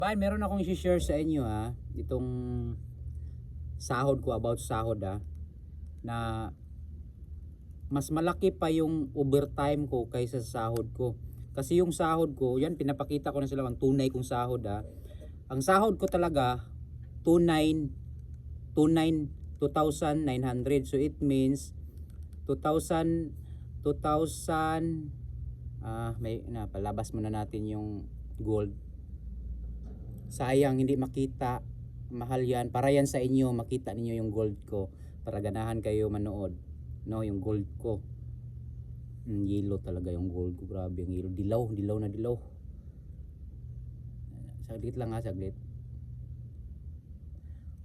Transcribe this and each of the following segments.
Bayan, meron akong i-share sa inyo itong sahod ko, about sahod na mas malaki pa yung overtime ko kaysa sa sahod ko. Kasi yung sahod ko, yan pinapakita ko na sila ang tunay kong sahod Ang sahod ko talaga 2,900. So it means 2,000 may napalabas muna natin yung gold. Sayang hindi makita, mahal yan, para yan sa inyo, makita ninyo yung gold ko para ganahan kayo manood, no? Yung gold ko, yellow talaga yung gold ko, grabe yung yellow, dilaw na dilaw. Saglit lang saglit.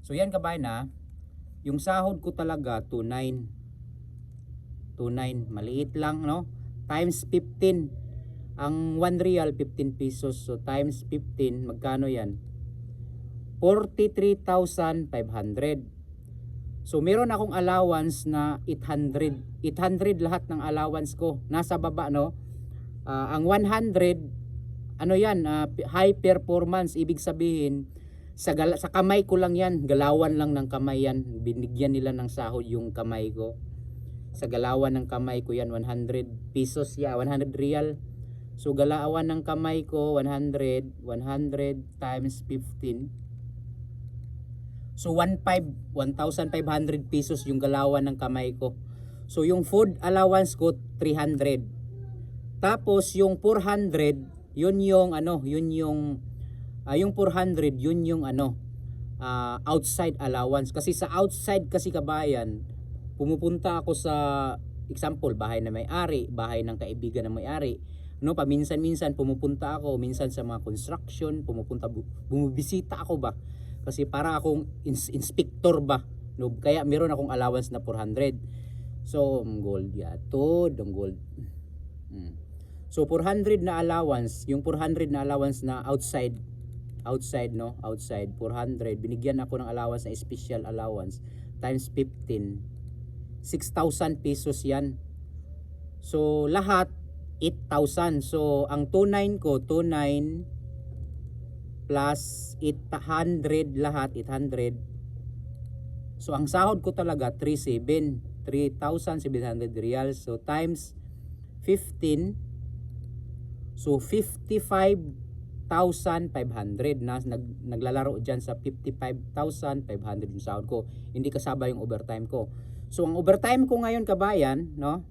So yan kabayan yung sahod ko talaga 29, maliit lang, no? Times 15. Ang 1 real 15 pesos. So times 15, magkano yan? 43,500. So meron akong allowance na 800 lahat ng allowance ko. Nasa baba, no? Ang 100, ano yan? High performance. Ibig sabihin, sa kamay ko lang yan. Galawan lang ng kamay yan. Binigyan nila ng sahod yung kamay ko. Sa galawan ng kamay ko yan, 100 pesos ya, 100 real. So galawan ng kamay ko 100 times 15. So 1,500 pesos yung galawan ng kamay ko. So yung food allowance ko 300. Tapos yung 400, yun yung yung 400 yun yung outside allowance. Kasi sa outside kasi kabayan, pumupunta ako sa example, bahay na may-ari, bahay ng kaibigan ng may-ari. No, paminsan-minsan pumupunta ako, minsan sa mga construction, bumibisita ako ba? Kasi para akong inspector ba? No, kaya meron akong allowance na 400. So, gold ang gold. So 400 na allowance, yung 400 na allowance na outside 400, binigyan ako ng allowance na special allowance times 15, 6,000 pesos yan. So lahat 8,000. So ang 29 ko, 29 plus 800, lahat 800. So ang sahod ko talaga 3,700 reals. So times 15, so 55,500 na naglalaro dyan sa 55,500 yung sahod ko. Hindi kasaba yung overtime ko. So ang overtime ko ngayon kabayan, no?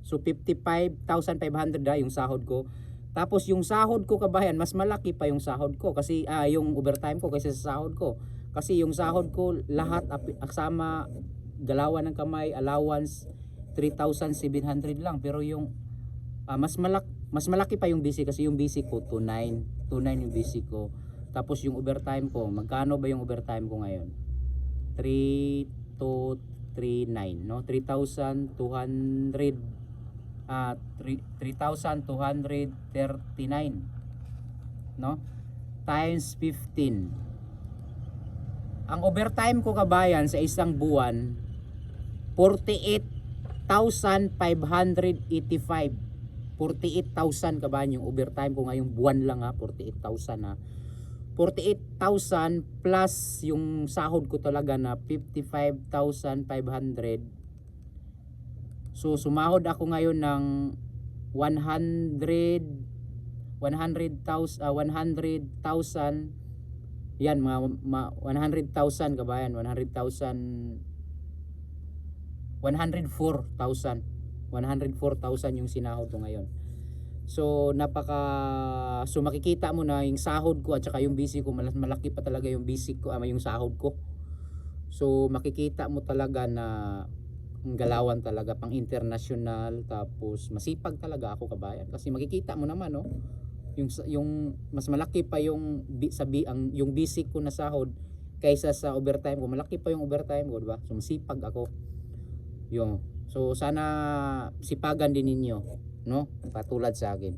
So 55,500 yung sahod ko. Tapos yung sahod ko kabayan, mas malaki pa yung sahod ko kasi yung overtime ko kaysa sa sahod ko. Kasi yung sahod ko lahat kasama galawan ng kamay, allowance 3,700 lang, pero yung mas malaki pa yung basic kasi yung basic ko 29 yung basic ko. Tapos yung overtime ko, magkano ba yung overtime ko ngayon? 3,239, no? 3,239, no? Times 15. Ang overtime ko kabayan sa isang buwan 48,585. 48,000 kabayan yung overtime ko ngayong buwan lang 48,000 48,000 plus yung sahod ko talaga na 55,500. So sumahod ako ngayon ng 100,000 yan, mga 100,000 kabayan, 104,000 yung sinahod ko ngayon. So makikita mo na yung sahod ko at saka yung basic ko, malaki pa talaga yung basic ko, yung sahod ko. So makikita mo talaga na ang galawan talaga pang international. Tapos masipag talaga ako kabayan kasi makikita mo naman, no? Yung mas malaki pa yung yung basic ko na sahod kaysa sa overtime ko. Malaki pa yung overtime ko, diba? So masipag ako. So sana sipagan din ninyo, no? Patulad sa akin.